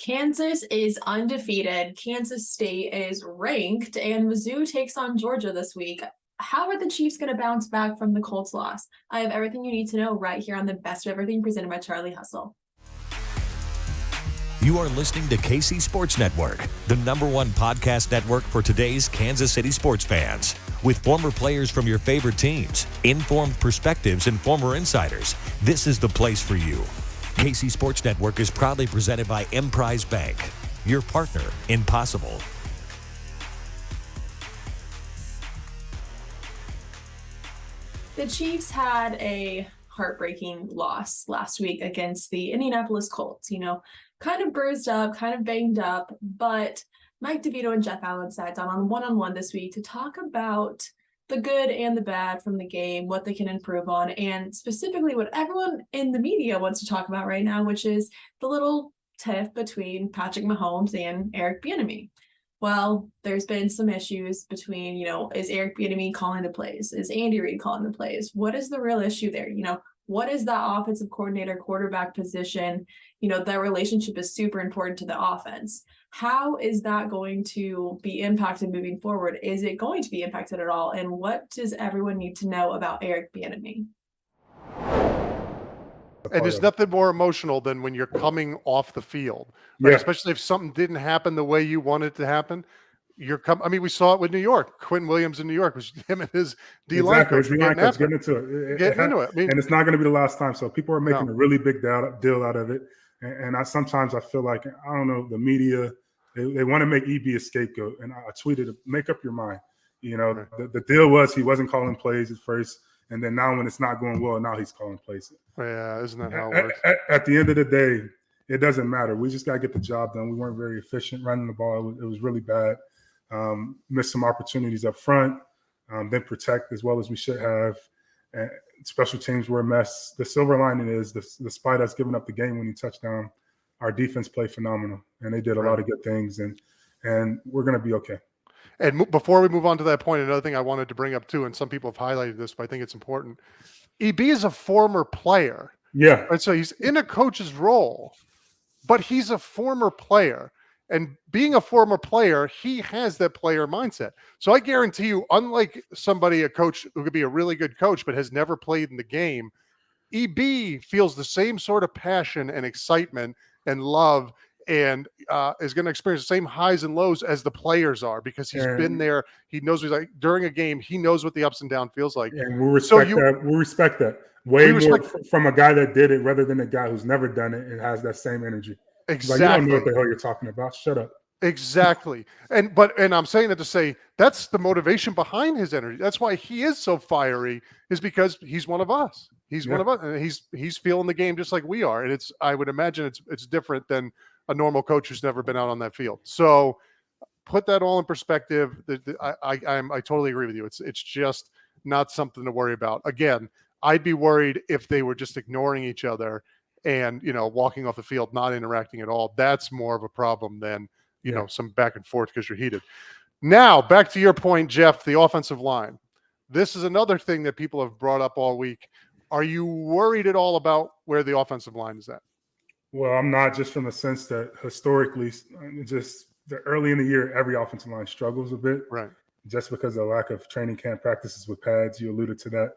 Kansas is undefeated. Kansas State is ranked, and Mizzou takes on Georgia this week. How are the Chiefs going to bounce back from the Colts loss? I have everything you need to know right here on the Best of Everything presented by Charlie Hustle. You are listening to KC Sports Network, the #1 podcast network for today's Kansas City sports fans. With former players from your favorite teams, informed perspectives, and former insiders, this is the place for you. KC Sports Network is proudly presented by Emprise Bank, your partner in possible. The Chiefs had a heartbreaking loss last week against the Indianapolis Colts. Kind of bruised up, kind of banged up, but Mike DeVito and Jeff Allen sat down on one-on-one this week to talk about the good and the bad from the game, what they can improve on, and specifically what everyone in the media wants to talk about right now, which is the little tiff between Patrick Mahomes and Eric Bieniemy. Well, there's been some issues between, is Eric Bieniemy calling the plays? Is Andy Reid calling the plays? What is the real issue there? What is that offensive coordinator quarterback position? That relationship is super important to the offense. How is that going to be impacted moving forward? Is it going to be impacted at all? And what does everyone need to know about Eric Bieniemy? And there's nothing more emotional than when you're coming off the field, right? Yeah. Especially if something didn't happen the way you wanted it to happen. We saw it with New York. Quentin Williams in New York was him and his D-line coach getting into it. And it's not going to be the last time. So people are making a really big deal out of it. And sometimes I feel like, I don't know, the media, they want to make EB a scapegoat. And I tweeted, make up your mind. The deal was he wasn't calling plays at first. And then now when it's not going well, now he's calling plays. Yeah, isn't that how it works? At the end of the day, it doesn't matter. We just got to get the job done. We weren't very efficient running the ball. It was really bad. Missed some opportunities up front. Didn't protect as well as we should have. And special teams were a mess. The silver lining is, despite us giving up the game-winning touchdown, our defense played phenomenal, and they did a lot of good things, and we're going to be okay. And before we move on to that point, another thing I wanted to bring up too, and some people have highlighted this, but I think it's important. EB is a former player. Yeah. And so he's in a coach's role, but he's a former player. And being a former player, he has that player mindset. So I guarantee you, unlike a coach who could be a really good coach but has never played in the game, EB feels the same sort of passion and excitement and love and is going to experience the same highs and lows as the players are because he's been there. He knows what he's like during a game. He knows what the ups and downs feels like. And we respect that. Way more from a guy that did it rather than a guy who's never done it and has that same energy. Exactly. Like, you don't know what the hell you're talking about. Shut up. Exactly. And I'm saying that to say that's the motivation behind his energy. That's why he is so fiery, is because he's one of us. He's one of us, and he's feeling the game just like we are. And I would imagine it's different than a normal coach who's never been out on that field. So put that all in perspective. I totally agree with you. It's just not something to worry about. Again, I'd be worried if they were just ignoring each other and, walking off the field, not interacting at all. That's more of a problem than, some back and forth because you're heated. Now, back to your point, Jeff, the offensive line. This is another thing that people have brought up all week. Are you worried at all about where the offensive line is at? Well, I'm not, just from the sense that historically, just early in the year, every offensive line struggles a bit. Right. Just because of the lack of training camp practices with pads. You alluded to that.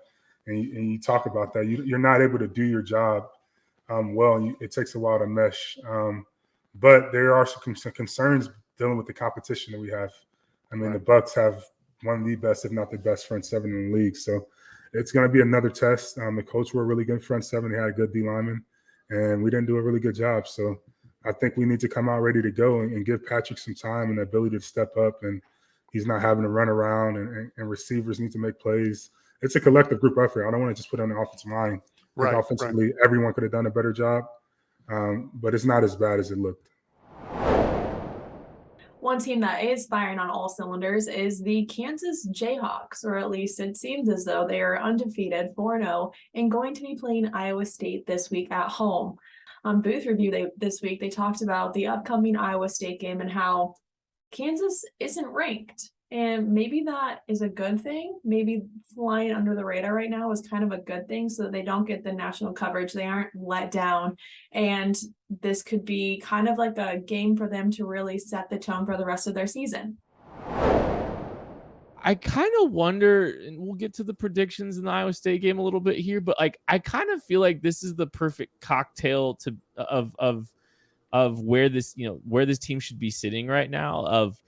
And you talk about that. You're not able to do your job well. It takes a while to mesh. But there are some concerns dealing with the competition that we have. I mean, the Bucs have one of the best, if not the best, front seven in the league. So it's going to be another test. The Colts were a really good front seven. They had a good D lineman, and we didn't do a really good job. So I think we need to come out ready to go and give Patrick some time and the ability to step up. And he's not having to run around, and receivers need to make plays. It's a collective group effort. I don't want to just put on the offensive line. Right. Offensively, everyone could have done a better job, but it's not as bad as it looked. One team that is firing on all cylinders is the Kansas Jayhawks, or at least it seems as though they are undefeated, 4-0, and going to be playing Iowa State this week at home. On Booth Review this week, they talked about the upcoming Iowa State game and how Kansas isn't ranked. And maybe that is a good thing. Maybe flying under the radar right now is kind of a good thing so that they don't get the national coverage. They aren't let down. And this could be kind of like a game for them to really set the tone for the rest of their season. I kind of wonder, and we'll get to the predictions in the Iowa State game a little bit here, but like I kind of feel like this is the perfect cocktail to of where this, where this team should be sitting right now. Of,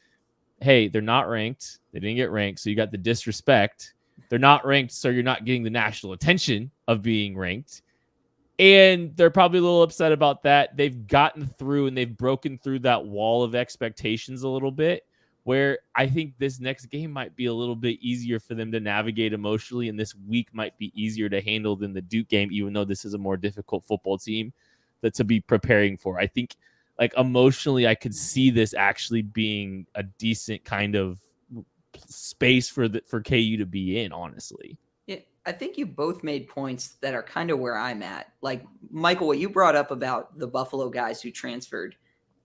hey, they're not ranked, they didn't get ranked, so you got the disrespect. They're not ranked, so you're not getting the national attention of being ranked. And they're probably a little upset about that. They've gotten through and they've broken through that wall of expectations a little bit, where I think this next game might be a little bit easier for them to navigate emotionally, and this week might be easier to handle than the Duke game, even though this is a more difficult football team to be preparing for. I think, like, emotionally, I could see this actually being a decent kind of space for KU to be in, honestly. Yeah, I think you both made points that are kind of where I'm at. Like, Michael, what you brought up about the Buffalo guys who transferred,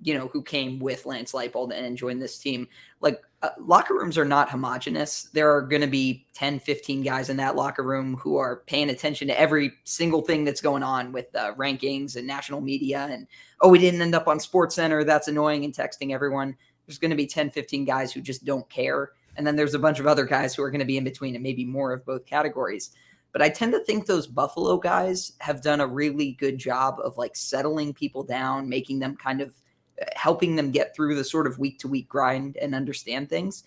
who came with Lance Leipold and joined this team. Like, locker rooms are not homogenous. There are going to be 10, 15 guys in that locker room who are paying attention to every single thing that's going on with rankings and national media. And, we didn't end up on SportsCenter. That's annoying, and texting everyone. There's going to be 10, 15 guys who just don't care. And then there's a bunch of other guys who are going to be in between, and maybe more of both categories. But I tend to think those Buffalo guys have done a really good job of, like, settling people down, making them kind of, helping them get through the sort of week-to-week grind and understand things.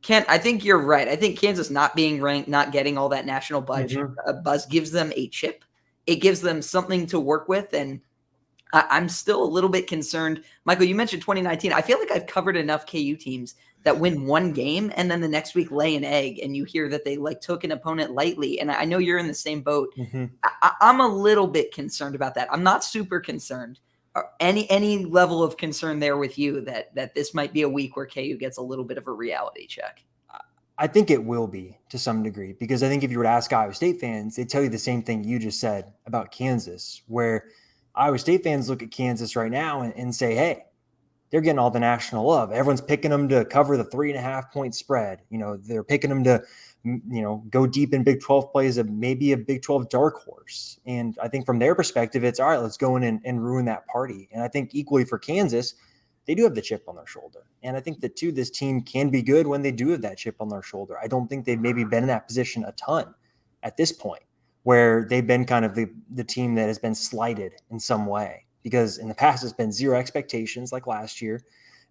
Kent, I think you're right. I think Kansas not being ranked, not getting all that national buzz gives them a chip. It gives them something to work with, and I'm still a little bit concerned. Michael, you mentioned 2019. I feel like I've covered enough KU teams that win one game and then the next week lay an egg, and you hear that they, like, took an opponent lightly. And I know you're in the same boat. Mm-hmm. I'm a little bit concerned about that. I'm not super concerned. Any level of concern there with you that this might be a week where KU gets a little bit of a reality check? I think it will be to some degree, because I think if you were to ask Iowa State fans, they tell you the same thing you just said about Kansas, where Iowa State fans look at Kansas right now and say, hey, they're getting all the national love. Everyone's picking them to cover the 3.5 point spread. They're picking them to, go deep in Big 12 plays of maybe a Big 12 dark horse. And I think from their perspective, it's all right, let's go in and ruin that party. And I think equally for Kansas, they do have the chip on their shoulder. And I think that too, this team can be good when they do have that chip on their shoulder. I don't think they've maybe been in that position a ton at this point, where they've been kind of the team that has been slighted in some way, because in the past it's been zero expectations like last year.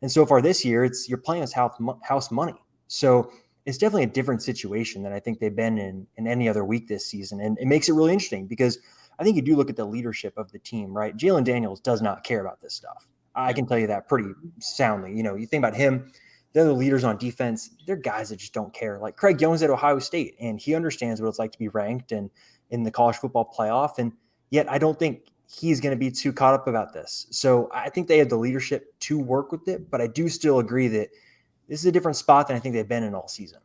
And so far this year, you're playing as house money. So it's definitely a different situation than I think they've been in any other week this season. And it makes it really interesting, because I think you do look at the leadership of the team, right? Jalen Daniels does not care about this stuff. I can tell you that pretty soundly. You think about him, the other leaders on defense, they're guys that just don't care. Like Craig Jones at Ohio State, and he understands what it's like to be ranked and in the college football playoff. And yet I don't think he's going to be too caught up about this. So I think they have the leadership to work with it, but I do still agree that this is a different spot than I think they've been in all season.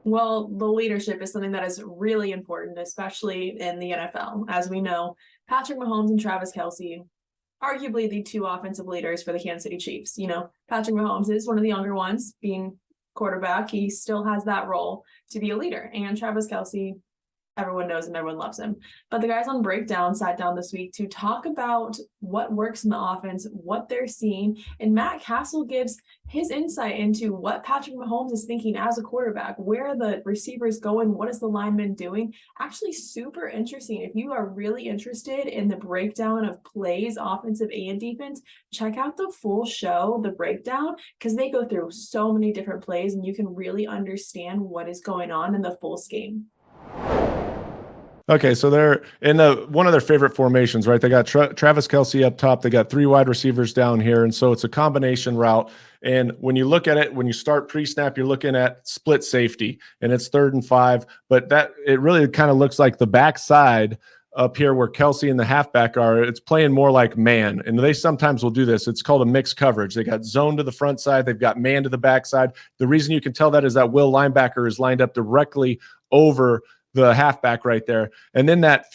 Well, the leadership is something that is really important, especially in the NFL. As we know, Patrick Mahomes and Travis Kelce, arguably the two offensive leaders for the Kansas City Chiefs. Patrick Mahomes is one of the younger ones, being quarterback. He still has that role to be a leader. And Travis Kelce, everyone knows him, everyone loves him. But the guys on Breakdown sat down this week to talk about what works in the offense, what they're seeing. And Matt Castle gives his insight into what Patrick Mahomes is thinking as a quarterback, where are the receivers going, what is the lineman doing. Actually super interesting. If you are really interested in the breakdown of plays, offensive and defense, check out the full show, The Breakdown, because they go through so many different plays and you can really understand what is going on in the full scheme. Okay, so they're in one of their favorite formations, right? They got Travis Kelce up top. They got three wide receivers down here, and so it's a combination route. And when you look at it, when you start pre-snap, you're looking at split safety, and it's 3rd and 5. But it really kind of looks like the backside up here where Kelce and the halfback are. It's playing more like man, and they sometimes will do this. It's called a mixed coverage. They got zone to the front side. They've got man to the backside. The reason you can tell that is that Will linebacker is lined up directly over the halfback right there. And then that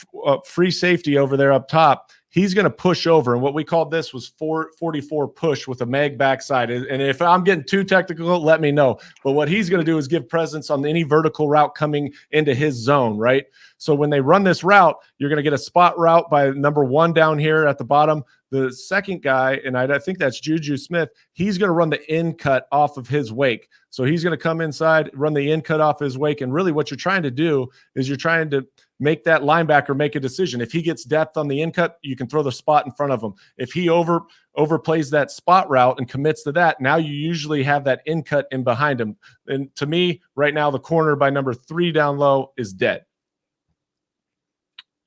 free safety over there up top, he's going to push over. And what we called this was 44 push with a mag backside. And if I'm getting too technical, let me know. But what he's going to do is give presence on any vertical route coming into his zone, right? So when they run this route, you're going to get a spot route by number 1 down here at the bottom. The second guy, and I think that's Juju Smith, he's going to run the in cut off of his wake. So he's going to come inside, run the in cut off his wake. And really what you're trying to do is you're trying to make that linebacker make a decision. If he gets depth on the in cut, you can throw the spot in front of him. If he overplays that spot route and commits to that, now you usually have that in cut in behind him. And to me, right now, the corner by number 3 down low is dead.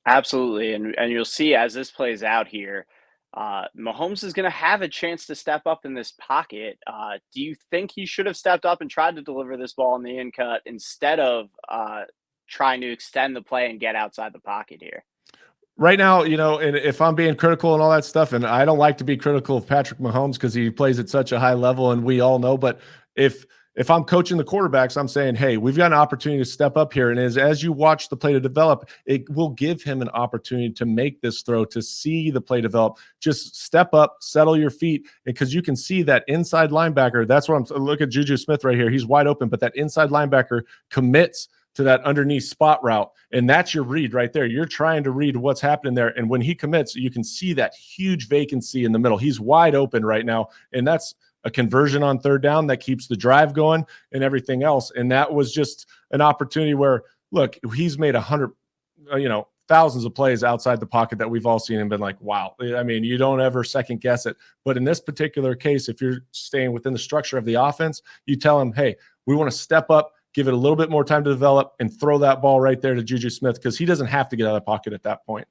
Absolutely. And you'll see as this plays out here, Mahomes is going to have a chance to step up in this pocket. Do you think he should have stepped up and tried to deliver this ball in the in cut instead of trying to extend the play and get outside the pocket here? Right now, and if I'm being critical and all that stuff, and I don't like to be critical of Patrick Mahomes because he plays at such a high level, and we all know, but if I'm coaching the quarterbacks, I'm saying, hey, we've got an opportunity to step up here. And as you watch the play to develop, it will give him an opportunity to make this throw, to see the play develop. Just step up, settle your feet, because you can see that inside linebacker. That's what look at Juju Smith right here. He's wide open, but that inside linebacker commits to that underneath spot route. And that's your read right there. You're trying to read what's happening there. And when he commits, you can see that huge vacancy in the middle. He's wide open right now. And that's a conversion on 3rd down that keeps the drive going and everything else. And that was just an opportunity where, look, he's made 100, thousands of plays outside the pocket that we've all seen and been like, wow. I mean, you don't ever second guess it. But in this particular case, if you're staying within the structure of the offense, you tell him, hey, we want to step up, give it a little bit more time to develop, and throw that ball right there to Juju Smith because he doesn't have to get out of the pocket at that point.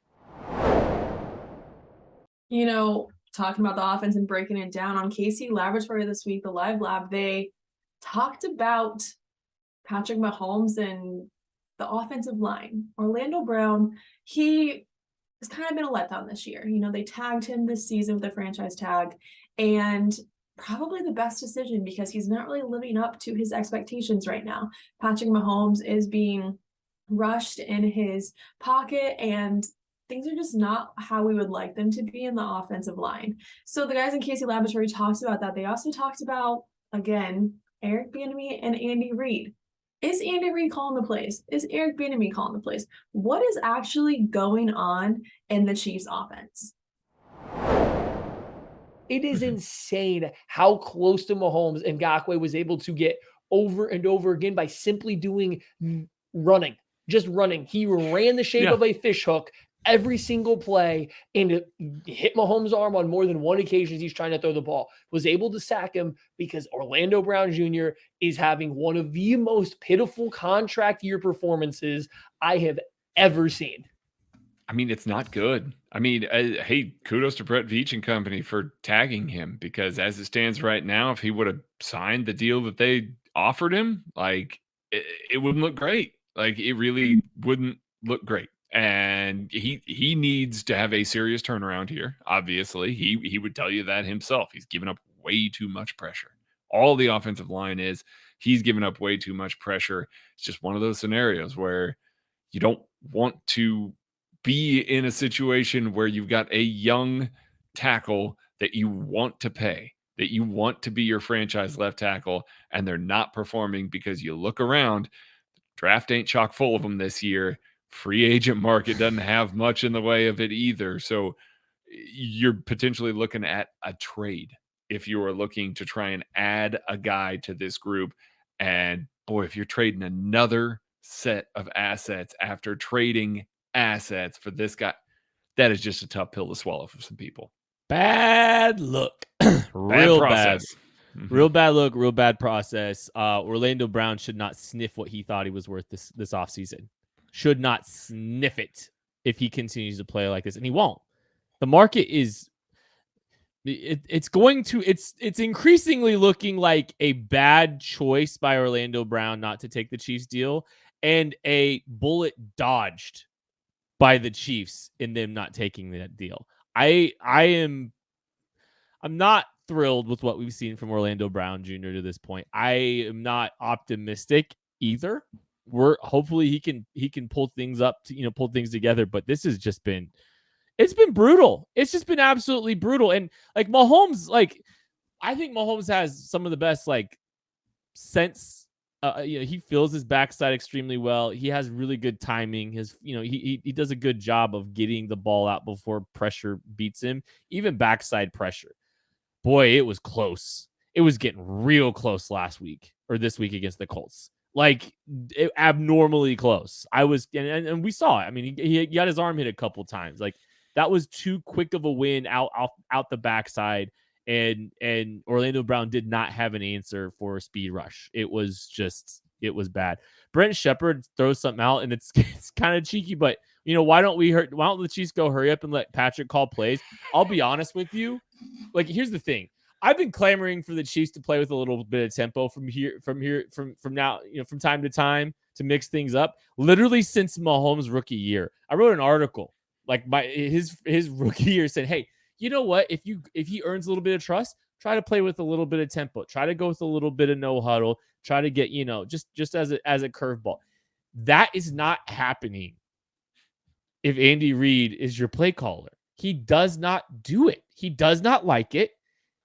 Talking about the offense and breaking it down on KC Laboratory this week, the Live Lab, they talked about Patrick Mahomes and the offensive line. Orlando Brown, he has kind of been a letdown this year. They tagged him this season with a franchise tag, and probably the best decision because he's not really living up to his expectations right now. Patrick Mahomes is being rushed in his pocket, and things are just not how we would like them to be in the offensive line. So the guys in KC Laboratory talked about that. They also talked about, again, Eric Bieniemy and Andy Reid. Is Andy Reid calling the plays? Is Eric Bieniemy calling the plays? What is actually going on in the Chiefs offense? It is insane how close to Mahomes and Ngakoue was able to get over and over again by simply doing just running. He ran the shape of a fishhook every single play and it hit Mahomes' arm on more than one occasion. He's trying to throw the ball, was able to sack him because Orlando Brown Jr. is having one of the most pitiful contract year performances I have ever seen. I mean, it's not good. I mean, hey, kudos to Brett Veach and company for tagging him because as it stands right now, if he would have signed the deal that they offered him, like it wouldn't look great. Like it really wouldn't look great. And he needs to have a serious turnaround here. Obviously, he would tell you that himself. He's given up way too much pressure. All the offensive line is he's given up way too much pressure. It's just one of those scenarios where you don't want to be in a situation where you've got a young tackle that you want to pay, that you want to be your franchise left tackle, and they're not performing because you look around, draft ain't chock full of them this year. Free agent market doesn't have much in the way of it either. So you're potentially looking at a trade if you are looking to try and add a guy to this group. And boy, if you're trading another set of assets after trading assets for this guy, that is just a tough pill to swallow for some people. Bad look. Real bad. Mm-hmm. Real bad look, real bad process. Orlando Brown should not sniff what he thought he was worth this offseason. Should not sniff it if he continues to play like this, and he won't. The market is it's increasingly looking like a bad choice by Orlando Brown not to take the Chiefs deal and a bullet dodged by the Chiefs in them not taking that deal. I'm not thrilled with what we've seen from Orlando Brown Jr. to this point. I am not optimistic either. Hopefully he can pull things up to, pull things together, but this has just been It's been brutal. It's just been absolutely brutal. And like Mahomes, like I think Mahomes has some of the best like sense. He feels his backside extremely well. He has really good timing. He does a good job of getting the ball out before pressure beats him, even backside pressure. Boy, it was close. It was getting real close last week or this week against the Colts. Like abnormally close. And we saw it. I mean, he got his arm hit a couple times. Like that was too quick of a win out the backside. And Orlando Brown did not have an answer for a speed rush. It was bad. Brent Shepard throws something out, and it's kind of cheeky, but why don't the Chiefs go hurry up and let Patrick call plays? I'll be honest with you. Like, here's the thing. I've been clamoring for the Chiefs to play with a little bit of tempo from now, from time to time to mix things up. Literally since Mahomes' rookie year, I wrote an article like his rookie year said, hey, you know what? If he earns a little bit of trust, try to play with a little bit of tempo. Try to go with a little bit of no huddle. Try to get just as a curveball. That is not happening if Andy Reid is your play caller. He does not do it. He does not like it.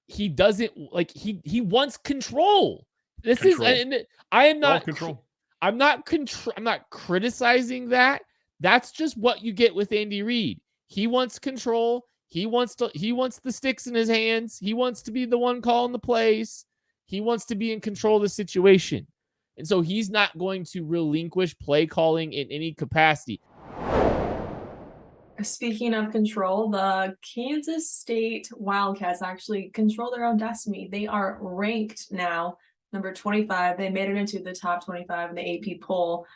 He doesn't like. He wants control. I am not control. I'm not criticizing that. That's just what you get with Andy Reid. He wants control. He wants the sticks in his hands. He wants to be the one calling the plays. He wants to be in control of the situation. And so he's not going to relinquish play calling in any capacity. Speaking of control, the Kansas State Wildcats actually control their own destiny. They are ranked now, number 25. They made it into the top 25 in the AP poll.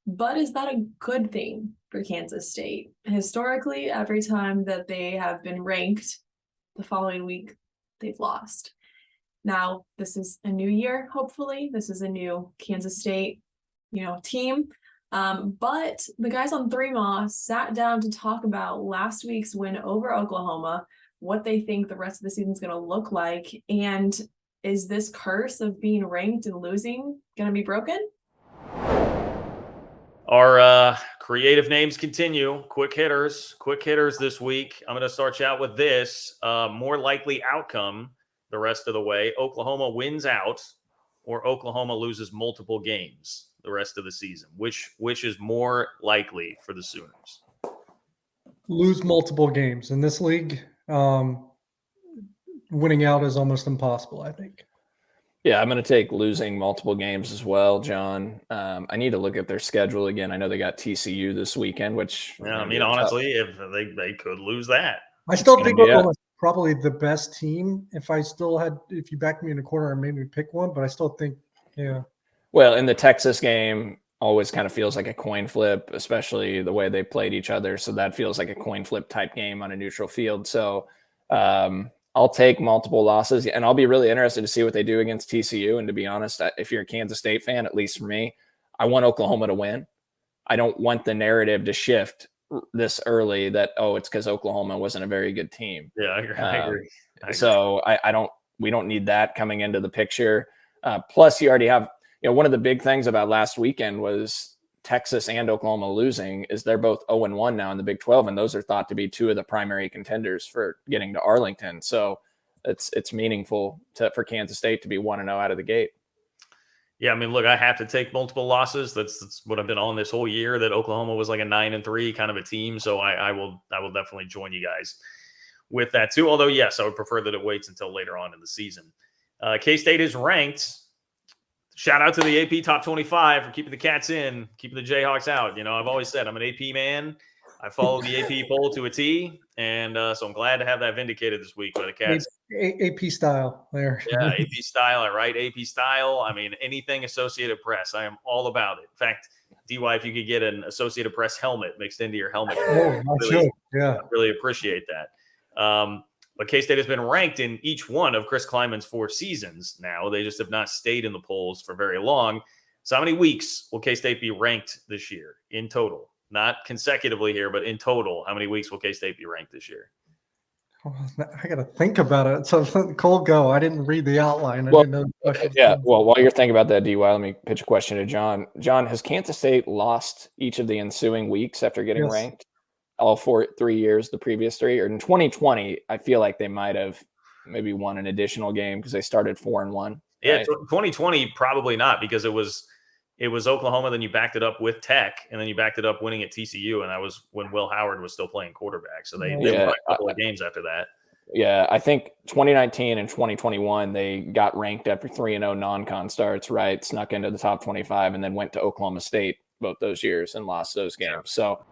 But is that a good thing for Kansas State? Historically, every time that they have been ranked, the following week, they've lost. Now, this is a new year, hopefully. This is a new Kansas State, team. But the guys on 3MA sat down to talk about last week's win over Oklahoma, what they think the rest of the season is going to look like, and is this curse of being ranked and losing going to be broken? Our creative names continue. Quick hitters this week. I'm going to start you out with this. More likely outcome the rest of the way. Oklahoma wins out or Oklahoma loses multiple games the rest of the season. Which is more likely for the Sooners? Lose multiple games. In this league, winning out is almost impossible, I think. Yeah, I'm going to take losing multiple games as well, John. I need to look at their schedule again. I know they got TCU this weekend, which honestly, if they could lose that. I still think Oklahoma's probably the best team. If you backed me in a corner and made me pick one, but I still think, yeah. Well, in the Texas game, always kind of feels like a coin flip, especially the way they played each other. So that feels like a coin flip type game on a neutral field. So I'll take multiple losses, and I'll be really interested to see what they do against TCU. And to be honest, if you're a Kansas State fan, at least for me, I want Oklahoma to win. I don't want the narrative to shift this early that, it's because Oklahoma wasn't a very good team. Yeah, I agree. So we don't need that coming into the picture. Plus you already have, one of the big things about last weekend was Texas and Oklahoma losing is they're both 0-1 now in the Big 12, and those are thought to be two of the primary contenders for getting to Arlington. So it's meaningful for Kansas State to be 1-0 out of the gate. Yeah, I mean, look, I have to take multiple losses. That's what I've been on this whole year, that Oklahoma was like a 9-3 kind of a team. So I will definitely join you guys with that too. Although, yes, I would prefer that it waits until later on in the season. K-State is ranked. Shout out to the AP Top 25 for keeping the Cats in, keeping the Jayhawks out. I've always said I'm an AP man. I follow the AP poll to a T, and so I'm glad to have that vindicated this week by the Cats. AP style there. Yeah, AP style. I write AP style. I mean, anything Associated Press, I am all about it. In fact, DY, if you could get an Associated Press helmet mixed into your helmet, I really appreciate that. But K-State has been ranked in each one of Chris Kleiman's 4 seasons now. They just have not stayed in the polls for very long. So how many weeks will K-State be ranked this year in total? Not consecutively here, but in total, how many weeks will K-State be ranked this year? I got to think about it. So Cole, go. I didn't read the outline. I didn't know the question. Yeah, well, while you're thinking about that, DY, let me pitch a question to John. John, has Kansas State lost each of the ensuing weeks after getting ranked? all 3 years, the previous 3, or in 2020, I feel like they might have maybe won an additional game because they started 4-1. Yeah, right? 2020 probably not, because it was Oklahoma, then you backed it up with Tech, and then you backed it up winning at TCU, and that was when Will Howard was still playing quarterback. So they won a couple of games after that. Yeah, I think 2019 and 2021, they got ranked after 3-0 non-con starts, right? Snuck into the top 25 and then went to Oklahoma State both those years and lost those games. So,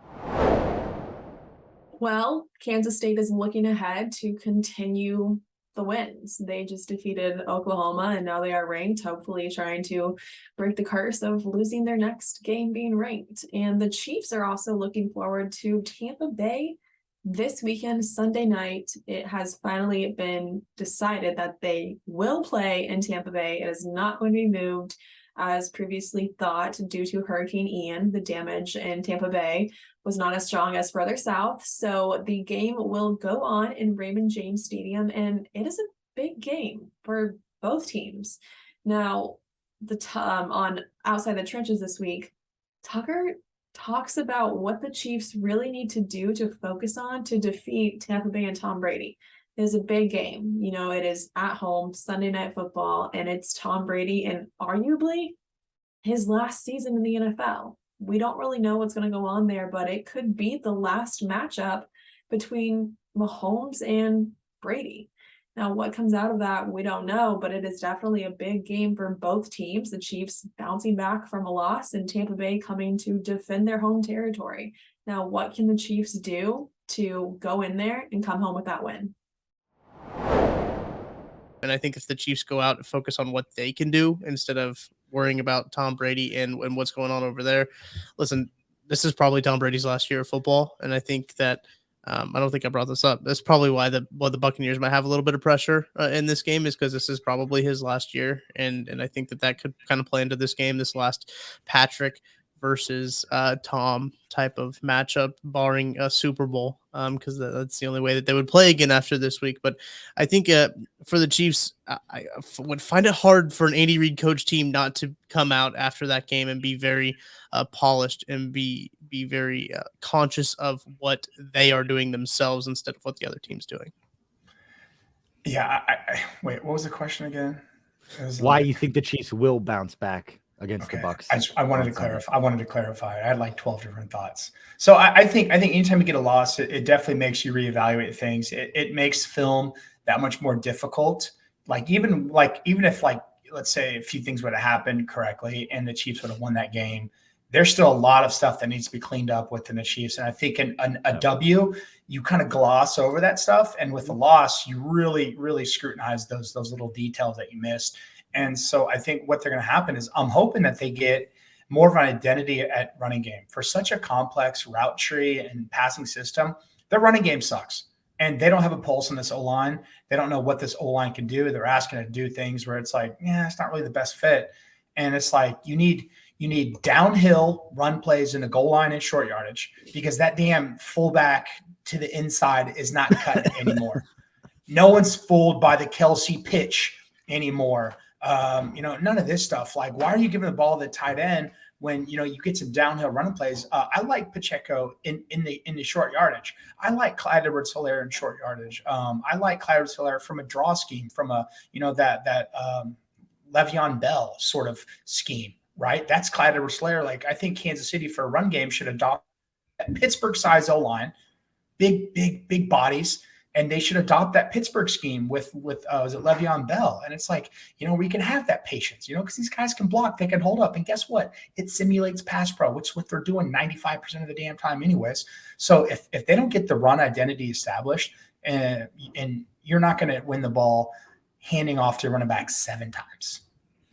well, Kansas State is looking ahead to continue the wins. They just defeated Oklahoma and now they are ranked, hopefully trying to break the curse of losing their next game being ranked. And the Chiefs are also looking forward to Tampa Bay this weekend, Sunday night. It has finally been decided that they will play in Tampa Bay. It is not going to be moved as previously thought due to Hurricane Ian. The damage in Tampa Bay was not as strong as further south. So the game will go on in Raymond James Stadium, and it is a big game for both teams. Now, on Outside the Trenches this week, Tucker talks about what the Chiefs really need to do to focus on to defeat Tampa Bay and Tom Brady. It is a big game. You know, it is at home, Sunday Night Football, and it's Tom Brady and arguably his last season in the NFL. We don't really know what's going to go on there, but it could be the last matchup between Mahomes and Brady. Now, what comes out of that, we don't know, but it is definitely a big game for both teams. The Chiefs bouncing back from a loss and Tampa Bay coming to defend their home territory. Now, what can the Chiefs do to go in there and come home with that win? And I think if the Chiefs go out and focus on what they can do instead of worrying about Tom Brady and what's going on over there, listen, this is probably Tom Brady's last year of football. And I think that I don't think I brought this up. That's probably why the Buccaneers might have a little bit of pressure in this game, is because this is probably his last year. And I think that could kind of play into this game, this last Patrick versus Tom type of matchup, barring a Super Bowl, because that's the only way that they would play again after this week. But I think for the Chiefs, I would find it hard for an Andy Reid coach team not to come out after that game and be very polished and be very conscious of what they are doing themselves instead of what the other team's doing. Yeah. Wait, what was the question again? Why you think the Chiefs will bounce back against the Bucs? I wanted to clarify. I had like 12 different thoughts. So I think anytime you get a loss, it definitely makes you reevaluate things. It makes film that much more difficult. Even if let's say a few things would have happened correctly and the Chiefs would have won that game, there's still a lot of stuff that needs to be cleaned up within the Chiefs. And I think a W, you kind of gloss over that stuff. And with the loss, you really, really scrutinize those little details that you missed. And so I think what they're going to happen is I'm hoping that they get more of an identity at running game. For such a complex route tree and passing system, their running game sucks. And they don't have a pulse on this O-line. They don't know what this O-line can do. They're asking to do things where it's like, yeah, it's not really the best fit. And it's like you need downhill run plays in the goal line and short yardage, because that damn fullback to the inside is not cut anymore. No one's fooled by the Kelsey pitch anymore. None of this stuff. Like, why are you giving the ball to the tight end when, you get some downhill running plays? I like Pacheco in the short yardage. I like Clyde Edwards-Helaire in short yardage. I like Clyde Edwards-Helaire from a draw scheme, from a, that Le'Veon Bell sort of scheme, right? That's Clyde Edwards-Helaire. Like, I think Kansas City for a run game should adopt that Pittsburgh-size O-line, big bodies. And they should adopt that Pittsburgh scheme with was it Le'Veon Bell? And it's like, we can have that patience, because these guys can block, they can hold up. And guess what? It simulates pass pro, which is what they're doing 95% of the damn time anyways. So if they don't get the run identity established, and you're not going to win the ball handing off to running back 7 times.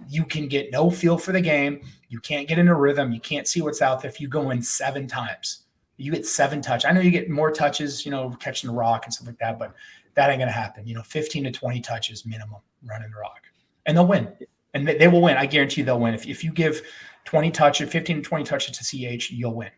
You can get no feel for the game. You can't get into rhythm. You can't see what's out there if you go in 7 times. You get 7 touches. I know you get more touches, catching the rock and stuff like that, but that ain't going to happen. 15 to 20 touches minimum running the rock. And they'll win. And they will win. I guarantee they'll win. If you give 20 touches, 15 to 20 touches to CH, you'll win.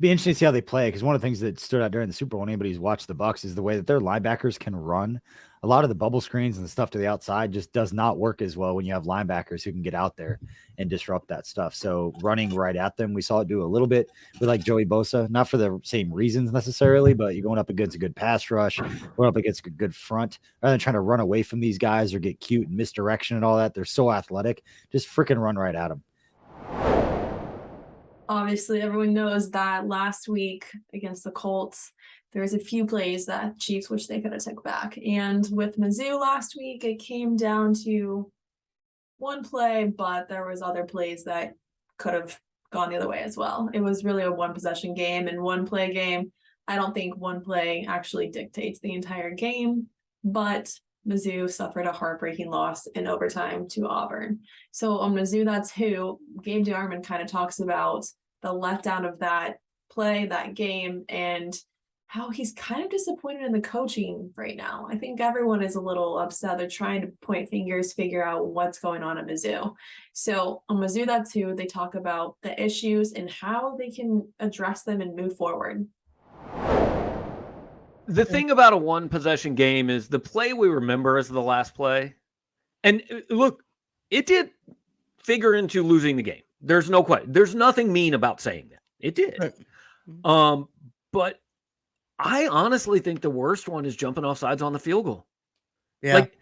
be interesting to see how they play, because one of the things that stood out during the Super Bowl, anybody who's watched the Bucs, is the way that their linebackers can run. A lot of the bubble screens and the stuff to the outside just does not work as well when you have linebackers who can get out there and disrupt that stuff. So running right at them, we saw it do a little bit with like Joey Bosa, not for the same reasons necessarily, but you're going up against a good pass rush, going up against a good front, rather than trying to run away from these guys or get cute and misdirection and all that. They're so athletic. Just freaking run right at them. Obviously, everyone knows that last week against the Colts, there was a few plays that Chiefs wish they could have took back. And with Mizzou last week, it came down to one play, but there was other plays that could have gone the other way as well. It was really a one possession game and one play game. I don't think one play actually dictates the entire game, but Mizzou suffered a heartbreaking loss in overtime to Auburn. So on Mizzou, that's who Gabe DeArmond kind of talks about the letdown of that play, that game, and how he's kind of disappointed in the coaching right now. I think everyone is a little upset. They're trying to point fingers, figure out what's going on at Mizzou. So on Mizzou, that's who they talk about the issues and how they can address them and move forward. The thing about a one possession game is the play we remember as the last play. And look, it did figure into losing the game. There's no question. There's nothing mean about saying that. It did. But I honestly think the worst one is jumping off sides on the field goal. Yeah. Like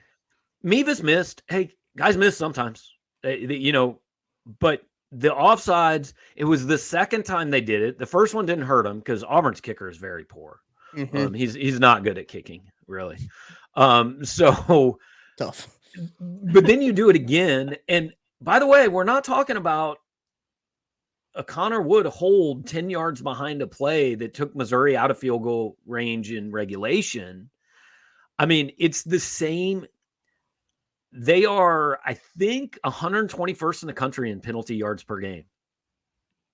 Mevis missed. Hey, guys miss sometimes, but the offsides, it was the second time they did it. The first one didn't hurt him because Auburn's kicker is very poor. Mm-hmm. He's not good at kicking, really. So tough. But then you do it again. And by the way, we're not talking about a Connor Wood hold 10 yards behind a play that took Missouri out of field goal range in regulation. I mean, it's the same. They are, I think, 121st in the country in penalty yards per game.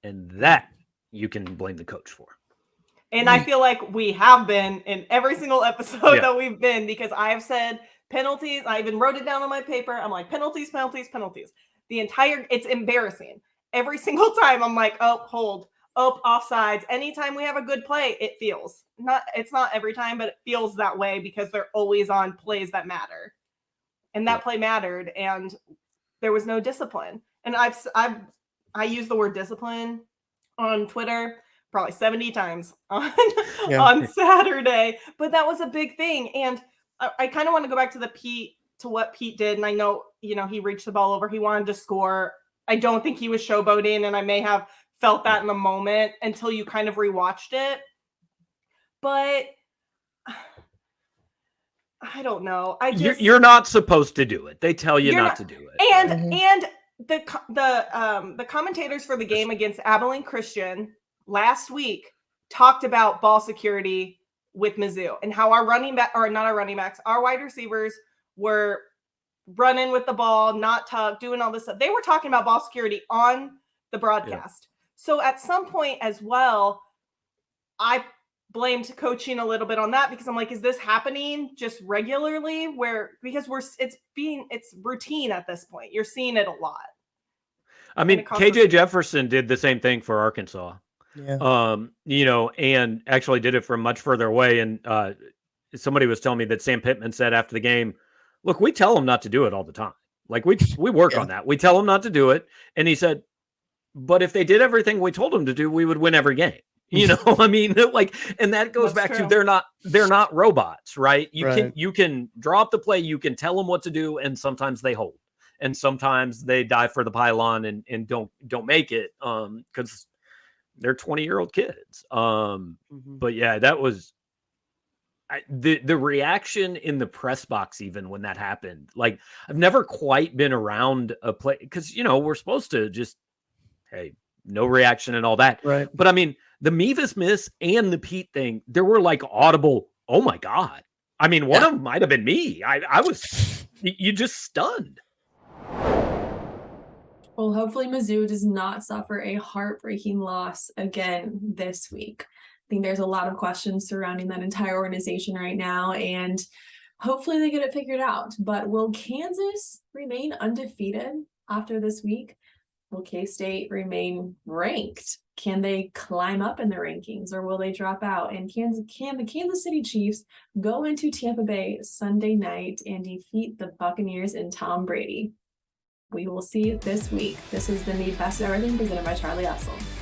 And that you can blame the coach for. And I feel like we have been in every single episode that we've been, because I have said penalties. I even wrote it down on my paper. I'm like, penalties, penalties, penalties. It's embarrassing. Every single time I'm like, oh, hold, oh, offsides. Anytime we have a good play, it feels it's not every time, but it feels that way because they're always on plays that matter. And that play mattered, and there was no discipline. And I use the word discipline on Twitter probably 70 times on Saturday, but that was a big thing. And I kind of want to go back to what Pete did. And I know, he reached the ball over. He wanted to score. I don't think he was showboating, and I may have felt that in the moment until you kind of rewatched it. But I don't know. You're not supposed to do it. They tell you not to do it. And the commentators for the game against Abilene Christian last week talked about ball security with Mizzou and how our wide receivers were running with the ball, not tucked, doing all this stuff. They were talking about ball security on the broadcast. So at some point as well, I blamed coaching a little bit on that, because I'm like, is this happening just regularly? Because it's routine at this point. You're seeing it a lot. I mean, KJ Jefferson did the same thing for Arkansas. Yeah. And actually did it from much further away. And somebody was telling me that Sam Pittman said after the game, look, we tell them not to do it all the time. Like we work on that. We tell them not to do it. And he said, but if they did everything we told them to do, we would win every game. I mean, and that goes back to they're not robots, right? You can drop the play, you can tell them what to do, and sometimes they hold, and sometimes they dive for the pylon and don't make it because they're 20-year-old kids. But yeah, that was the reaction in the press box even when that happened. Like, I've never quite been around a play because we're supposed to just, hey, no reaction and all that. Right. But I mean, the Mevis miss and the Pete thing, there were like audible, oh my God. I mean, one of them might have been me. I was, you just stunned. Well, hopefully Mizzou does not suffer a heartbreaking loss again this week. I think there's a lot of questions surrounding that entire organization right now, and hopefully they get it figured out. But will Kansas remain undefeated after this week? Will K-State remain ranked? Can they climb up in the rankings, or will they drop out? And can the Kansas City Chiefs go into Tampa Bay Sunday night and defeat the Buccaneers and Tom Brady? We will see this week. This has been the Best of Everything presented by Charlie Ussel.